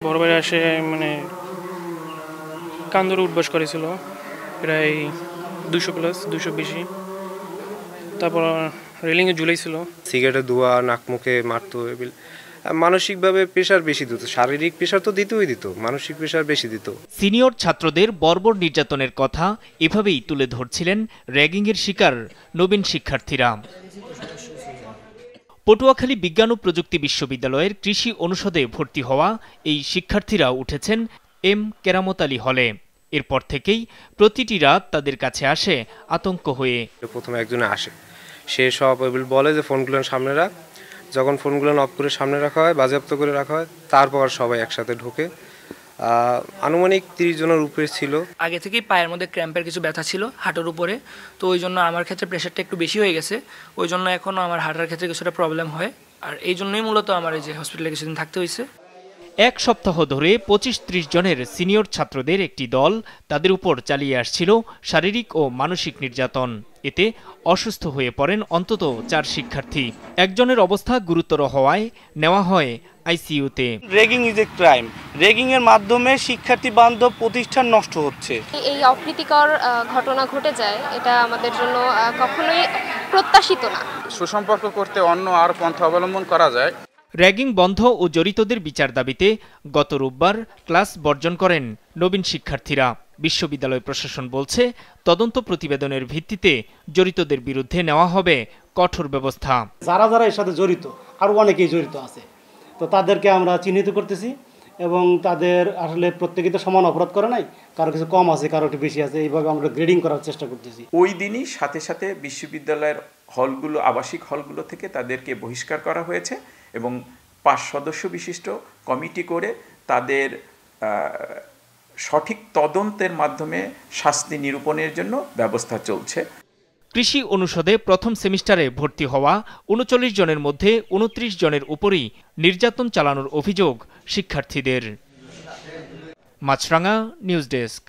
বড় ভাই এসে মানে কান ধরে উঠবাস করেছিল প্রায় 200+, 200 বেশি। তারপর রেলিংয়ে ঝুলাইছিল। সিগারেটের ধোঁয়া নাক মুখে মারতো। মানসিকভাবে প্রেশার বেশি দিত, শারীরিক প্রেশার তো দিতই দিত, মানসিক প্রেশার বেশি দিত। সিনিয়র ছাত্রদের বর্বর নির্যাতনের কথা এভাবেই তুলে ধরছিলেন র্যাগিংয়ের শিকার নবীন শিক্ষার্থীরা। পটুয়াখালী বিজ্ঞান ও প্রযুক্তি বিশ্ববিদ্যালয়ের কৃষি অনুষদে ভর্তি হওয়া এই শিক্ষার্থীরা উঠেছেন এম কেরামত আলী হলে। এরপর থেকেই প্রতিটি রাত তাদের কাছে আসে আতঙ্ক হয়ে। প্রথমে একজনে আসে, সে সব বলে যে ফোনগুলো সামনে রাখ। যখন ফোনগুলো অফ করে সামনে রাখা হয়, বাজেয়াপ্ত করে রাখা হয়, তারপর সবাই একসাথে ঢোকে। আনুমানিক 30 জনের উপরে ছিল। আগে থেকেই পায়ের মধ্যে ক্র্যাম্পের কিছু ব্যথা ছিল হাঁটুর উপরে, তো ওই জন্য আমার ক্ষেত্রে প্রেশারটা একটু বেশি হয়ে গেছে। ওই জন্য এখনও আমার হাঁটার ক্ষেত্রে কিছুটা প্রবলেম হয়, আর এই জন্যই মূলত আমার এই যে হসপিটালে কিছুদিন থাকতে হয়েছে। এক সপ্তাহ ধরে 25-30 জনের সিনিয়র ছাত্রদের একটি দল তাদের উপর চালিয়ে আসছিল শারীরিক ও মানসিক নির্যাতন। এতে অসুস্থ হয়ে পড়েন অন্তত 4 শিক্ষার্থী। একজনের অবস্থা গুরুতর হওয়ায় নেওয়া হয় আইসিইউতে। Ragging is a crime. Ragging এর মাধ্যমে শিক্ষার্থী বান্ধব প্রতিষ্ঠান নষ্ট হচ্ছে। এই অপ্রীতিকর ঘটনা ঘটে যায়, এটা আমাদের জন্য কখনোই প্রত্যাশিত না। সুসম্পর্ক করতে অন্য আর পন্থা অবলম্বন করা যায়। র্যাগিং বন্ধ ও জড়িতদের বিচার দাবিতে গত রোববার ক্লাস বর্জন করেন নবীন শিক্ষার্থীরা। বিশ্ববিদ্যালয় প্রশাসন বলছে, তদন্ত প্রতিবেদনের ভিত্তিতে জড়িতদের বিরুদ্ধে নেওয়া হবে কঠোর ব্যবস্থা। যারা যারা এর সাথে জড়িত আরও অনেকেই জড়িত আছে, তো তাদেরকে আমরা চিহ্নিত করতেছি এবং তাদের আসলে প্রত্যেকে তো সমান অপরাধ করে নাই, কারো কিছু কম আছে, কারো একটু বেশি আছে, এইভাবে আমরা গ্রেডিং করার চেষ্টা করতেছি। ওই দিনই সাথে সাথে বিশ্ববিদ্যালয়ের হলগুলো, আবাসিক হলগুলো থেকে তাদেরকে বহিষ্কার করা হয়েছে এবং 5 সদস্য বিশিষ্ট কমিটি করে তাদের সঠিক তদন্তের মাধ্যমে শাস্তি নিরূপণের জন্য ব্যবস্থা চলছে। কৃষি অনুষদে প্রথম সেমিস্টারে ভর্তি হওয়া 39 জনের মধ্যে 29 জনের উপরই নির্যাতন চালানোর অভিযোগ শিক্ষার্থীদের। মাছরাঙা নিউজ ডেস্ক।